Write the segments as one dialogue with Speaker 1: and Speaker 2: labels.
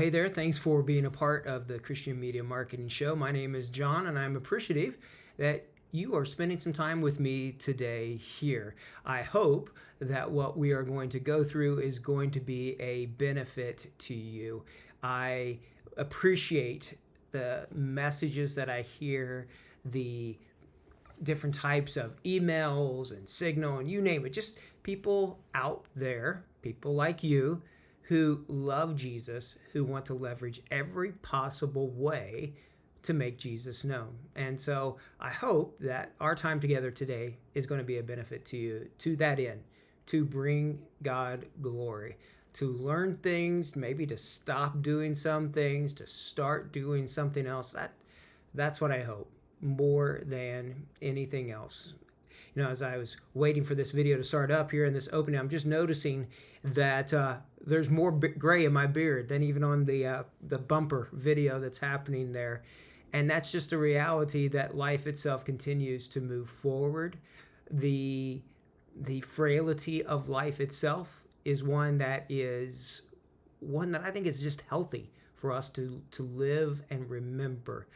Speaker 1: Hey there. Thanks for being a part of the Christian Media Marketing Show. My name is John, and I'm appreciative that you are spending some time with me today here. I hope that what we are going to go through is going to be a benefit to you. I appreciate the messages that I hear, the different types of emails and Signal and you name it, just people out there, people like you, who love Jesus, who want to leverage every possible way to make Jesus known. And so I hope that our time together today is going to be a benefit to you to that end, to bring God glory, to learn things, maybe to stop doing some things, to start doing something else. That's what I hope more than anything else. You know, as I was waiting for this video to start up here in this opening, I'm just noticing that there's more gray in my beard than even on the bumper video that's happening there. And that's just a reality that life itself continues to move forward. The frailty of life itself is one that I think is just healthy for us to live and remember.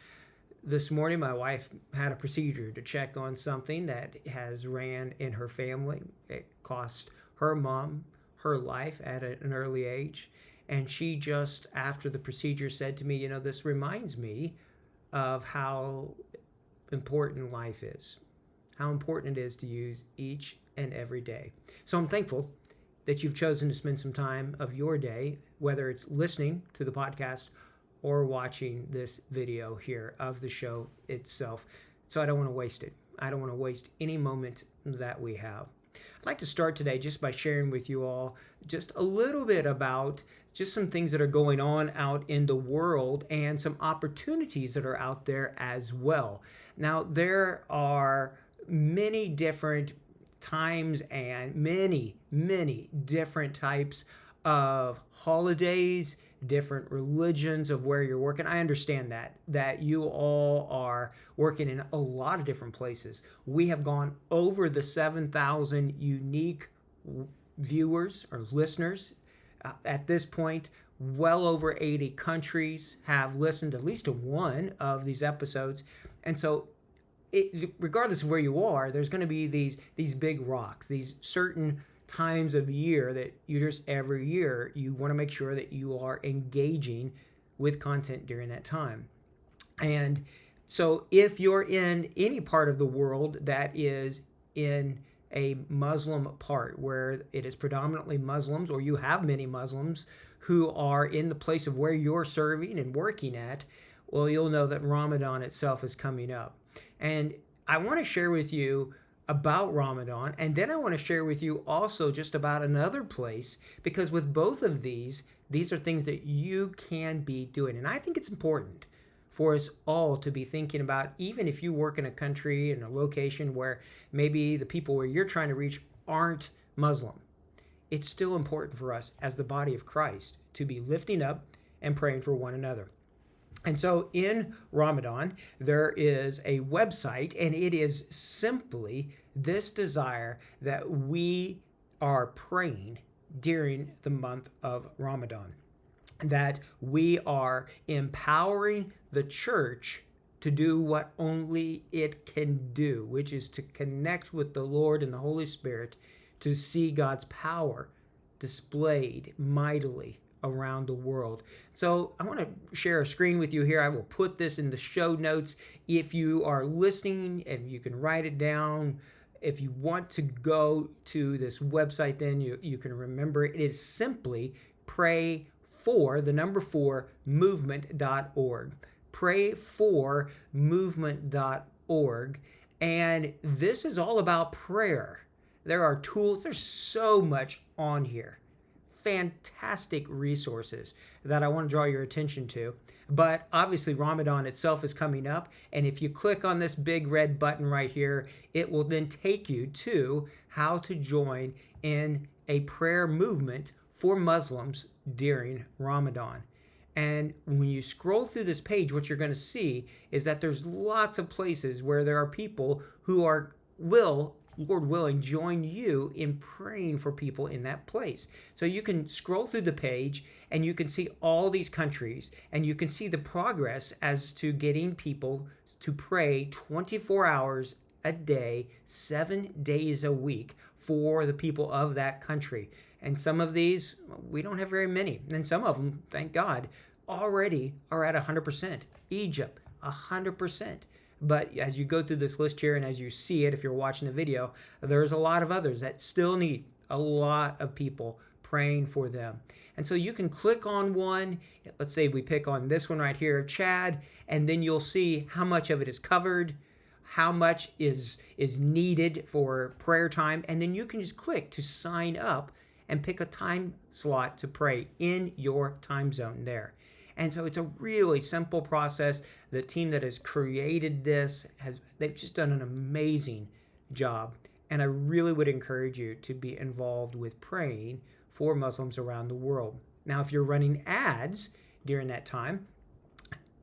Speaker 1: This morning, my wife had a procedure to check on something that has ran in her family. It cost her mom her life at an early age. And she just, after the procedure, said to me, you know, this reminds me of how important life is, how important it is to use each and every day. So I'm thankful that you've chosen to spend some time of your day, whether it's listening to the podcast or watching this video here of the show itself. So I don't want to waste it. I don't want to waste any moment that we have. I'd like to start today just by sharing with you all just a little bit about just some things that are going on out in the world and some opportunities that are out there as well. Now, there are many different times and many different types of holidays, different religions of where you're working. I understand that you all are working in a lot of different places. We have gone over the 7,000 unique viewers or listeners at this point. Well over 80 countries have listened at least to one of these episodes. And so regardless of where you are, there's going to be these big rocks, these certain times of year that every year you want to make sure that you are engaging with content during that time. And so if you're in any part of the world that is in a Muslim part where it is predominantly Muslims, or you have many Muslims who are in the place of where you're serving and working at, well, you'll know that Ramadan itself is coming up. And I want to share with you about Ramadan, and then I want to share with you also just about another place, because with both of these are things that you can be doing. And I think it's important for us all to be thinking about, even if you work in a country, in a location where maybe the people where you're trying to reach aren't Muslim, it's still important for us as the body of Christ to be lifting up and praying for one another. And so in Ramadan, there is a website, and it is simply this desire that we are praying during the month of Ramadan, that we are empowering the church to do what only it can do, which is to connect with the Lord and the Holy Spirit to see God's power displayed mightily around the world. So I want to share a screen with you here. I will put this in the show notes. If you are listening, and you can write it down. If you want to go to this website, then you can remember it. It is simply pray4movement.org. Pray4movement.org. And this is all about prayer. There are tools. There's so much on here. Fantastic resources that I want to draw your attention to. But obviously Ramadan itself is coming up, and if you click on this big red button right here, it will then take you to how to join in a prayer movement for Muslims during Ramadan. And when you scroll through this page, what you're going to see is that there's lots of places where there are people who will Lord willing, join you in praying for people in that place. So you can scroll through the page and you can see all these countries and you can see the progress as to getting people to pray 24 hours a day, 7 days a week for the people of that country. And some of these, we don't have very many. And some of them, thank God, already are at 100%. Egypt, 100%. But as you go through this list here and as you see it, if you're watching the video, there's a lot of others that still need a lot of people praying for them. And so you can click on one. Let's say we pick on this one right here, Chad, and then you'll see how much of it is covered, how much is needed for prayer time, and then you can just click to sign up and pick a time slot to pray in your time zone there. And so it's a really simple process. The team that has created this, they've just done an amazing job. And I really would encourage you to be involved with praying for Muslims around the world. Now, if you're running ads during that time,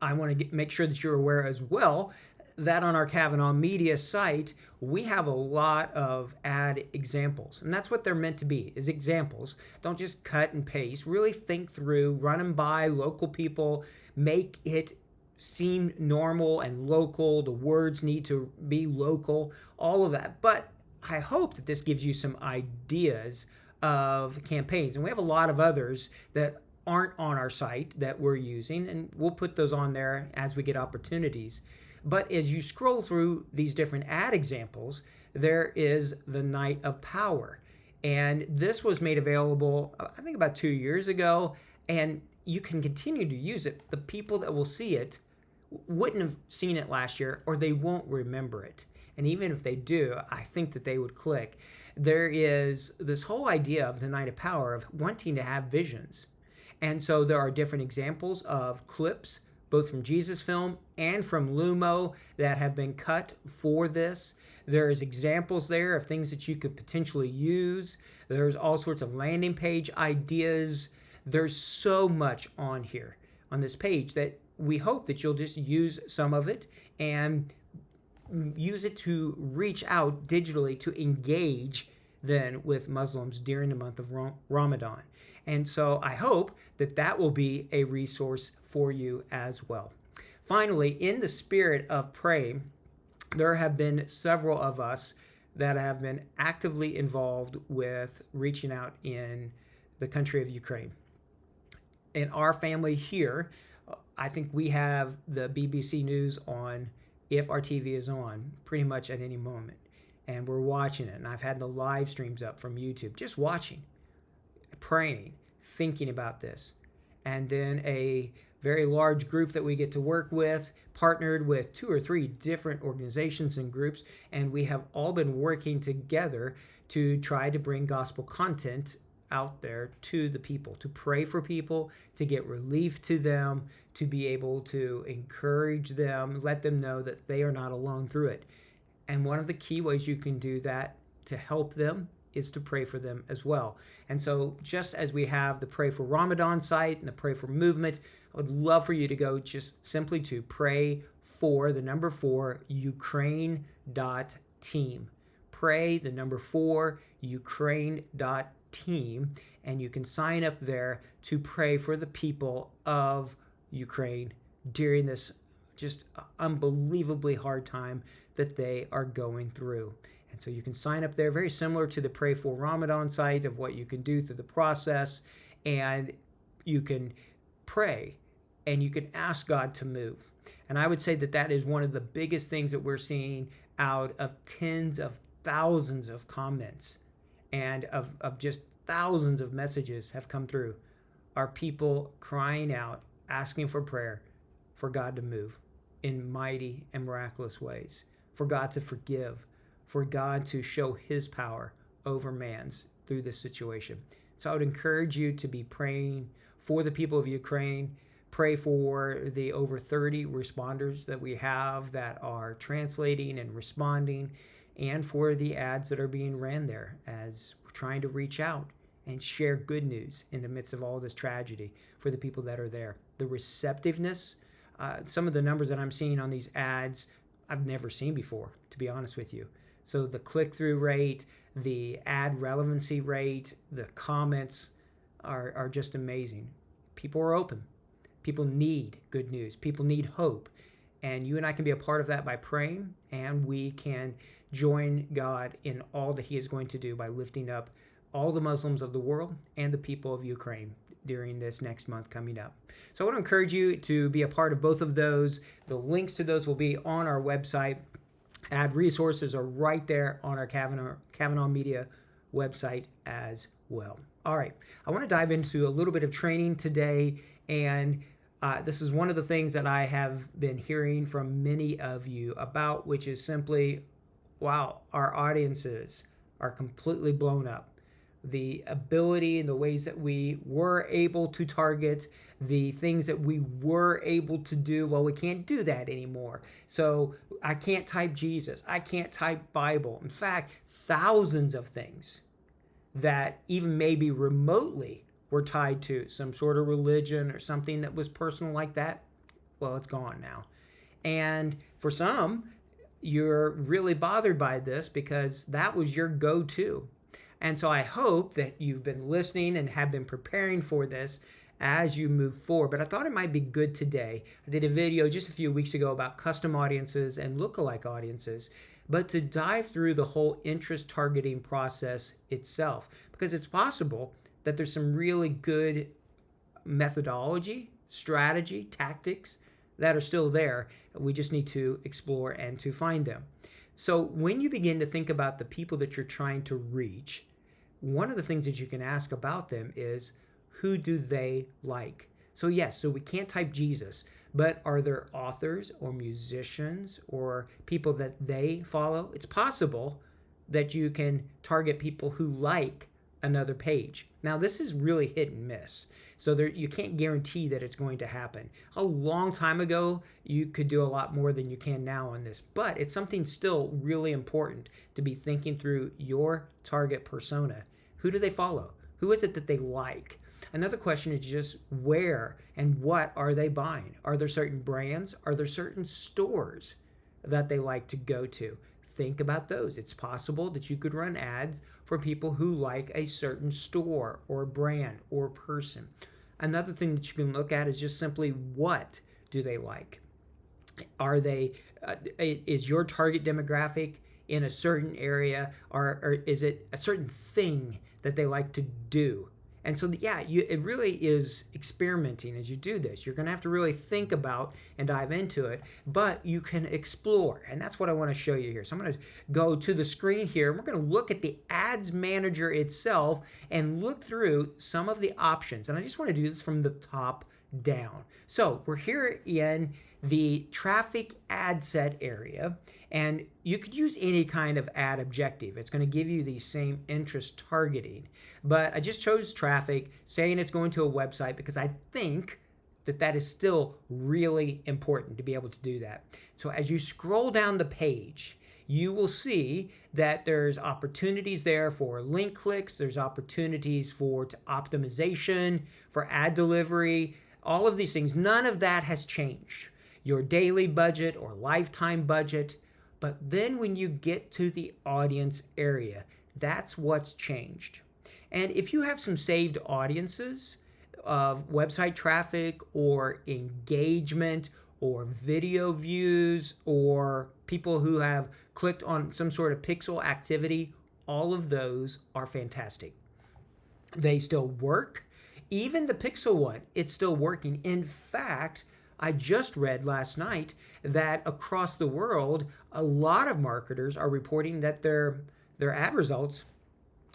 Speaker 1: I want to make sure that you're aware as well that on our Kavanaugh Media site, we have a lot of ad examples. And that's what they're meant to be, is examples. Don't just cut and paste. Really think through, run them by local people, make it seem normal and local. The words need to be local, all of that. But I hope that this gives you some ideas of campaigns. And we have a lot of others that aren't on our site that we're using, and we'll put those on there as we get opportunities. But as you scroll through these different ad examples, there is the Night of Power. And this was made available, I think, about 2 years ago, and you can continue to use it. The people that will see it wouldn't have seen it last year, or they won't remember it. And even if they do, I think that they would click. There is this whole idea of the Night of Power of wanting to have visions. And so there are different examples of clips, both from Jesus Film and from Lumo, that have been cut for this. There's examples there of things that you could potentially use. There's all sorts of landing page ideas. There's so much on here, on this page, that we hope that you'll just use some of it and use it to reach out digitally to engage then with Muslims during the month of Ramadan. And so I hope that that will be a resource for you as well. Finally, in the spirit of praying, there have been several of us that have been actively involved with reaching out in the country of Ukraine. In our family here, I think we have the BBC News on if our TV is on pretty much at any moment. And we're watching it. And I've had the live streams up from YouTube, just watching, praying, thinking about this. And then a very large group that we get to work with partnered with 2 or 3 different organizations and groups, and we have all been working together to try to bring gospel content out there to the people, to pray for people, to get relief to them, to be able to encourage them, let them know that they are not alone through it. And one of the key ways you can do that to help them is to pray for them as well. And so just as we have the Pray for Ramadan site and the Pray for Movement, I would love for you to go just simply to pray for the number 4 Ukraine.team. Pray the number 4 Ukraine.team, and you can sign up there to pray for the people of Ukraine during this just unbelievably hard time that they are going through. And so you can sign up there, very similar to the Pray for Ramadan site of what you can do through the process. And you can pray and you can ask God to move. And I would say that that is one of the biggest things that we're seeing out of tens of thousands of comments and of just thousands of messages have come through, are people crying out, asking for prayer for God to move in mighty and miraculous ways, for God to forgive, for God to show his power over man's through this situation. So I would encourage you to be praying for the people of Ukraine. Pray for the over 30 responders that we have that are translating and responding, and for the ads that are being ran there as we're trying to reach out and share good news in the midst of all this tragedy for the people that are there. The receptiveness, some of the numbers that I'm seeing on these ads, I've never seen before, to be honest with you. So the click-through rate, the ad relevancy rate, the comments are just amazing. People are open. People need good news. People need hope. And you and I can be a part of that by praying, and we can join God in all that he is going to do by lifting up all the Muslims of the world and the people of Ukraine during this next month coming up. So I want to encourage you to be a part of both of those. The links to those will be on our website. Ad resources are right there on our Kavanaugh Media website as well. All right, I want to dive into a little bit of training today, and this is one of the things that I have been hearing from many of you about, which is simply, wow, our audiences are completely blown up. The ability and the ways that we were able to target, the things that we were able to do, well, we can't do that anymore. So I can't type Jesus. I can't type Bible. In fact, thousands of things that even maybe remotely were tied to some sort of religion or something that was personal like that, well, it's gone now. And for some, you're really bothered by this because that was your go-to. And so I hope that you've been listening and have been preparing for this as you move forward. But I thought it might be good today. I did a video just a few weeks ago about custom audiences and lookalike audiences, but to dive through the whole interest targeting process itself, because it's possible that there's some really good methodology, strategy, tactics that are still there. We just need to explore and to find them. So when you begin to think about the people that you're trying to reach, one of the things that you can ask about them is, who do they like? So yes, so we can't type Jesus, but are there authors or musicians or people that they follow? It's possible that you can target people who like another page. Now, this is really hit and miss. So you can't guarantee that it's going to happen. A long time ago, you could do a lot more than you can now on this, but it's something still really important to be thinking through your target persona. Who do they follow? Who is it that they like? Another question is just where and what are they buying? Are there certain brands? Are there certain stores that they like to go to? Think about those. It's possible that you could run ads for people who like a certain store or brand or person. Another thing that you can look at is just simply, what do they like? Are they, is your target demographic in a certain area, or is it a certain thing that they like to do? And so, yeah, it really is experimenting as you do this. You're going to have to really think about and dive into it, but you can explore. And that's what I want to show you here. So I'm going to go to the screen here, and we're going to look at the Ads Manager itself and look through some of the options. And I just want to do this from the top down. So we're here in the traffic ad set area, and you could use any kind of ad objective. It's going to give you the same interest targeting, but I just chose traffic, saying it's going to a website because I think that is still really important to be able to do that. So as you scroll down the page, you will see that there's opportunities there for link clicks, there's opportunities for optimization, for ad delivery, all of these things. None of that has changed. Your daily budget or lifetime budget. But then when you get to the audience area, that's what's changed. And if you have some saved audiences of website traffic or engagement or video views or people who have clicked on some sort of pixel activity, all of those are fantastic. They still work. Even the pixel one, it's still working. In fact, I just read last night that across the world, a lot of marketers are reporting that their ad results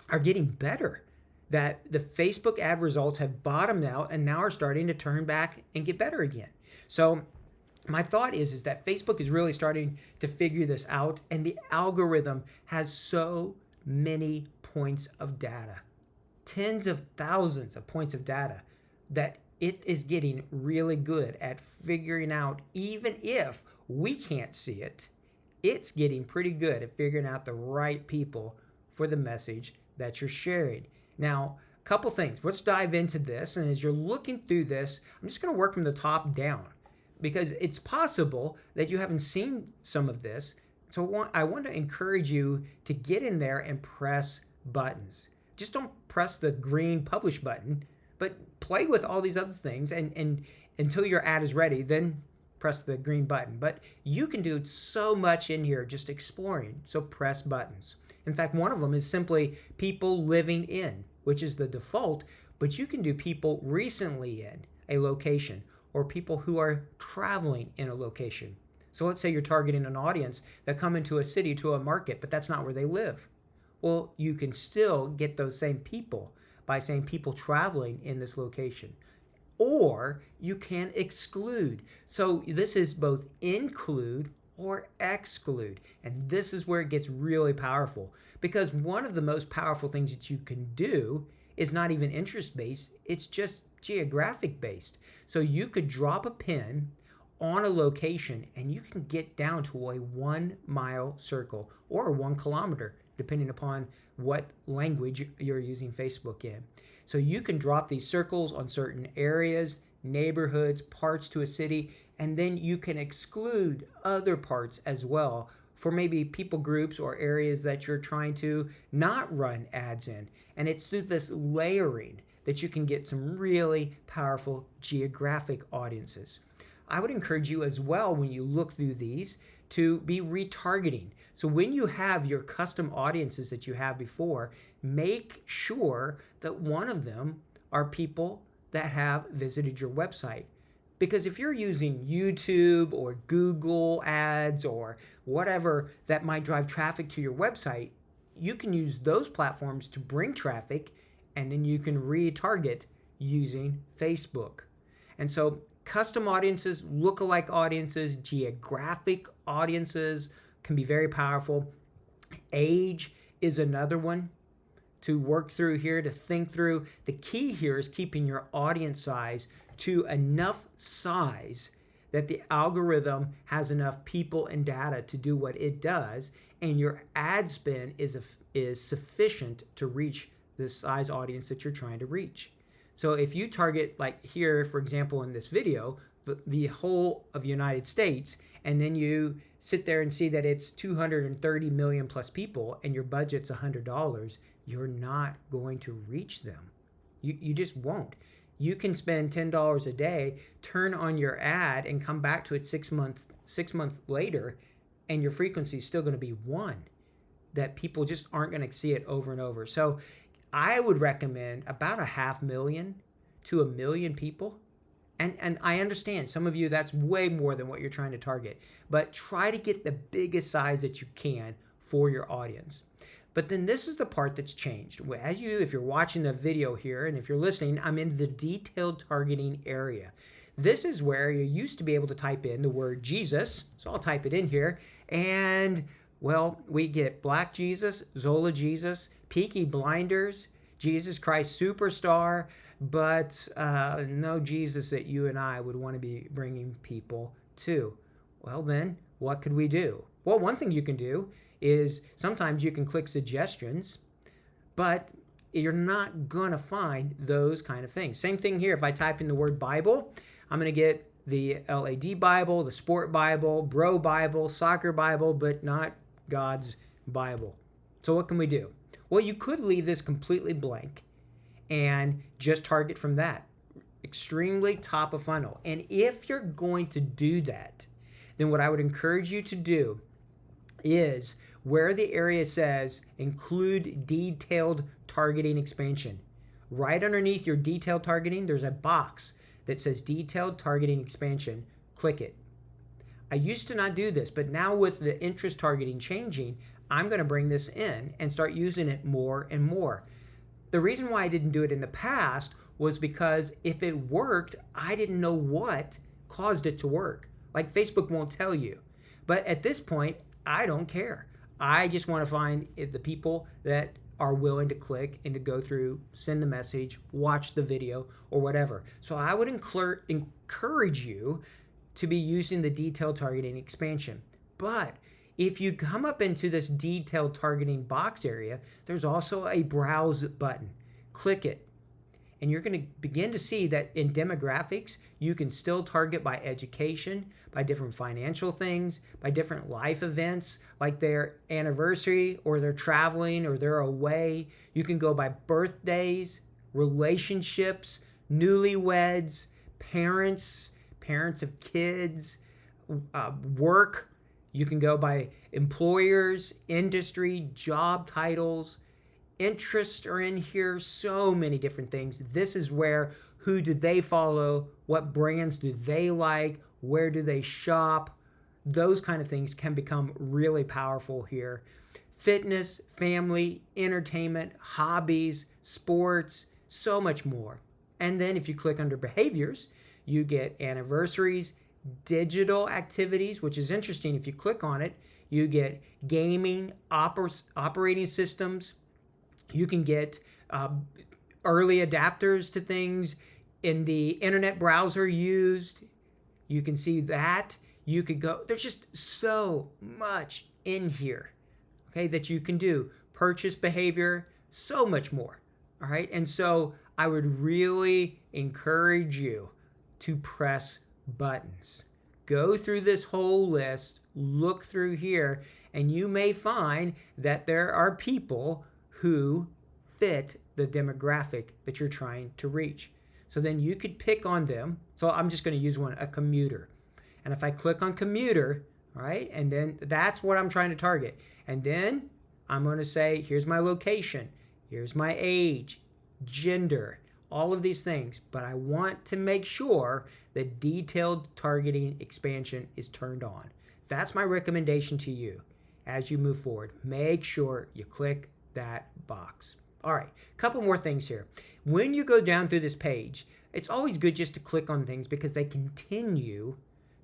Speaker 1: are getting better, that the Facebook ad results have bottomed out and now are starting to turn back and get better again. So my thought is that Facebook is really starting to figure this out, and the algorithm has so many points of data, tens of thousands of points of data, that it is getting really good at figuring out, even if we can't see it, it's getting pretty good at figuring out the right people for the message that you're sharing. Now, a couple things. Let's dive into this. And as you're looking through this, I'm just going to work from the top down, because it's possible that you haven't seen some of this, So I want to encourage you to get in there and press buttons. Just don't press the green publish button, but play with all these other things and until your ad is ready, then press the green button. But you can do so much in here just exploring, so press buttons. In fact, one of them is simply people living in, which is the default, but you can do people recently in a location or people who are traveling in a location. So let's say you're targeting an audience that come into a city to a market, but that's not where they live. Well, you can still get those same people by saying people traveling in this location. Or you can exclude. So this is both include or exclude. And this is where it gets really powerful, because one of the most powerful things that you can do is not even interest-based, it's just geographic-based. So you could drop a pin on a location and you can get down to a 1 mile circle or 1 kilometer, depending upon what language you're using Facebook in. So you can drop these circles on certain areas, neighborhoods, parts to a city, and then you can exclude other parts as well for maybe people groups or areas that you're trying to not run ads in. And it's through this layering that you can get some really powerful geographic audiences. I would encourage you as well, when you look through these, to be retargeting. So when you have your custom audiences that you have before, make sure that one of them are people that have visited your website. Because if you're using YouTube or Google ads or whatever that might drive traffic to your website, you can use those platforms to bring traffic, and then you can retarget using Facebook. And so custom audiences, lookalike audiences, geographic audiences can be very powerful. Age is another one to work through here, to think through. The key here is keeping your audience size to enough size that the algorithm has enough people and data to do what it does, and your ad spend is sufficient to reach the size audience that you're trying to reach. So if you target, like here, for example, in this video, the whole of the United States, and then you sit there and see that it's 230 million plus people and your budget's $100, you're not going to reach them. You just won't. You can spend $10 a day, turn on your ad, and come back to it 6 months later, and your frequency is still going to be 1. That people just aren't going to see it over and over. So I would recommend about 500,000 to 1 million people. And I understand some of you, that's way more than what you're trying to target. But try to get the biggest size that you can for your audience. But then this is the part that's changed. If you're watching the video here, and if you're listening, I'm in the detailed targeting area. This is where you used to be able to type in the word Jesus. So I'll type it in here. And, well, we get Black Jesus, Zola Jesus, Peaky Blinders, Jesus Christ Superstar, but no Jesus that you and I would want to be bringing people to. Well, then, what could we do? Well, one thing you can do is sometimes you can click suggestions, but you're not going to find those kind of things. Same thing here. If I type in the word Bible, I'm going to get the LAD Bible, the Sport Bible, Bro Bible, Soccer Bible, but not God's Bible. So what can we do? Well, you could leave this completely blank and just target from that. Extremely top of funnel. And if you're going to do that, then what I would encourage you to do is where the area says include detailed targeting expansion. Right underneath your detailed targeting, there's a box that says detailed targeting expansion. Click it. I used to not do this, but now with the interest targeting changing, I'm going to bring this in and start using it more and more. The reason why I didn't do it in the past was because if it worked, I didn't know what caused it to work. Like Facebook won't tell you. But at this point, I don't care. I just want to find the people that are willing to click and to go through, send the message, watch the video, or whatever. So I would encourage you to be using the detailed targeting expansion. But if you come up into this detailed targeting box area, there's also a browse button. Click it. And you're going to begin to see that in demographics, you can still target by education, by different financial things, by different life events, like their anniversary, or they're traveling, or they're away. You can go by birthdays, relationships, newlyweds, parents of kids, work. You can go by employers, industry, job titles. Interests are in here, so many different things. This is where, who do they follow? What brands do they like? Where do they shop? Those kind of things can become really powerful here. Fitness, family, entertainment, hobbies, sports, so much more. And then if you click under behaviors, you get anniversaries, digital activities, which is interesting. If you click on it, you get gaming, operating systems. You can get early adapters to things in the internet browser used. You can see that. You could go, there's just so much in here, okay, that you can do. Purchase behavior, so much more, all right? And so I would really encourage you to press buttons. Go through this whole list, look through here, and you may find that there are people who fit the demographic that you're trying to reach. So then you could pick on them. So I'm just going to use one, a commuter. And if I click on commuter, right, and then that's what I'm trying to target. And then I'm going to say, here's my location, here's my age, gender, all of these things. But I want to make sure that detailed targeting expansion is turned on. That's my recommendation to you as you move forward. Make sure you click that box. All right, a couple more things here. When you go down through this page, it's always good just to click on things because they continue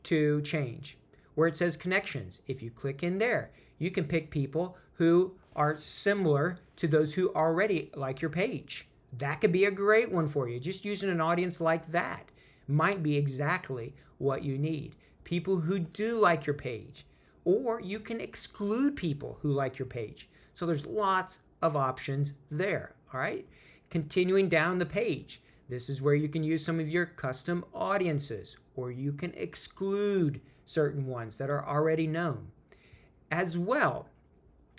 Speaker 1: to change. Where it says connections, if you click in there, you can pick people who are similar to those who already like your page. That could be a great one for you. Just using an audience like that might be exactly what you need. People who do like your page, or you can exclude people who like your page. So there's lots of options there, all right? Continuing down the page, this is where you can use some of your custom audiences, or you can exclude certain ones that are already known. As well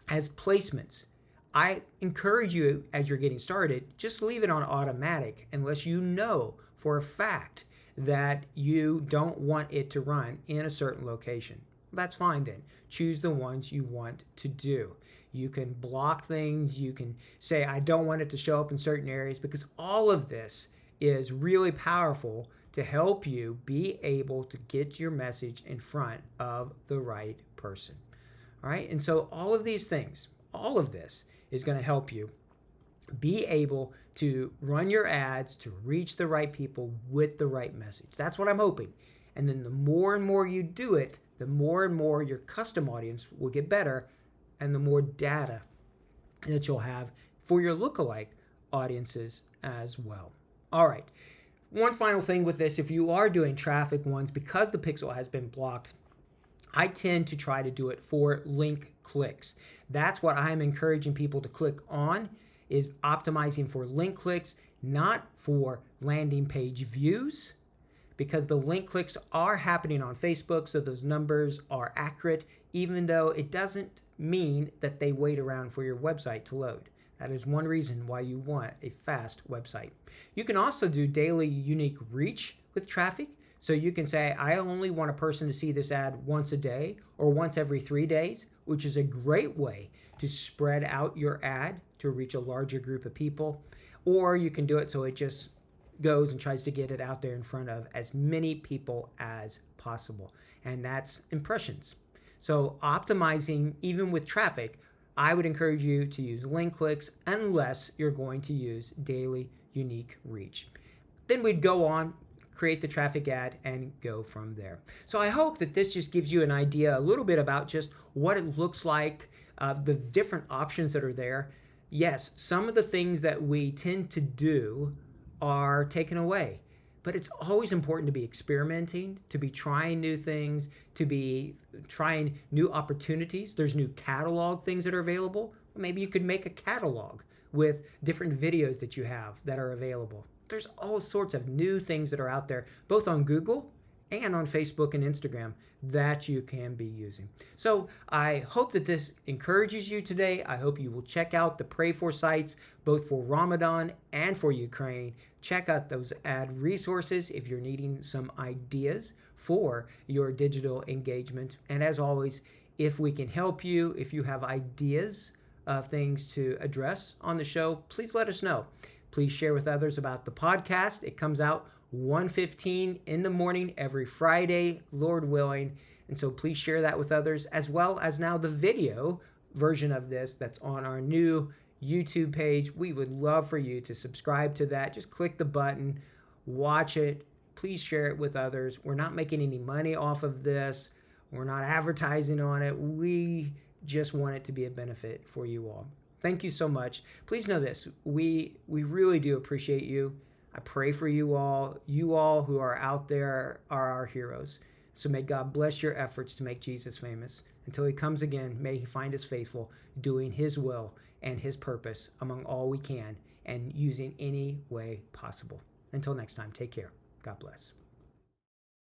Speaker 1: as placements, I encourage you, as you're getting started, just leave it on automatic unless you know for a fact that you don't want it to run in a certain location. That's fine then. Choose the ones you want to do. You can block things. You can say, I don't want it to show up in certain areas, because all of this is really powerful to help you be able to get your message in front of the right person. All right. And so all of these things, all of this is going to help you be able to run your ads to reach the right people with the right message. That's what I'm hoping. And then the more and more you do it, the more and more your custom audience will get better, and the more data that you'll have for your lookalike audiences as well. All right. One final thing with this, if you are doing traffic ones, because the pixel has been blocked, I tend to try to do it for link clicks. That's what I'm encouraging people to click on, is optimizing for link clicks, not for landing page views, because the link clicks are happening on Facebook, so those numbers are accurate, even though it doesn't mean that they wait around for your website to load. That is one reason why you want a fast website. You can also do daily unique reach with traffic. So you can say, I only want a person to see this ad once a day or once every 3 days, which is a great way to spread out your ad to reach a larger group of people. Or you can do it so it just goes and tries to get it out there in front of as many people as possible. And that's impressions. So optimizing, even with traffic, I would encourage you to use link clicks unless you're going to use daily unique reach. Then we'd go on, create the traffic ad, and go from there. So I hope that this just gives you an idea a little bit about just what it looks like, the different options that are there. Yes, some of the things that we tend to do are taken away, but it's always important to be experimenting, to be trying new things, to be trying new opportunities. There's new catalog things that are available. Maybe you could make a catalog with different videos that you have that are available. There's all sorts of new things that are out there, both on Google and on Facebook and Instagram, that you can be using. So I hope that this encourages you today. I hope you will check out the Pray For sites, both for Ramadan and for Ukraine. Check out those ad resources if you're needing some ideas for your digital engagement. And as always, if we can help you, if you have ideas of things to address on the show, please let us know. Please share with others about the podcast. It comes out 1:15 in the morning every Friday, Lord willing. And so please share that with others, as well as now the video version of this that's on our new YouTube page. We would love for you to subscribe to that. Just click the button, watch it. Please share it with others. We're not making any money off of this. We're not advertising on it. We just want it to be a benefit for you all. Thank you so much. Please know this. We really do appreciate you. I pray for you all. You all who are out there are our heroes. So may God bless your efforts to make Jesus famous. Until he comes again, may he find us faithful, doing his will and his purpose among all we can and using any way possible. Until next time, take care. God bless.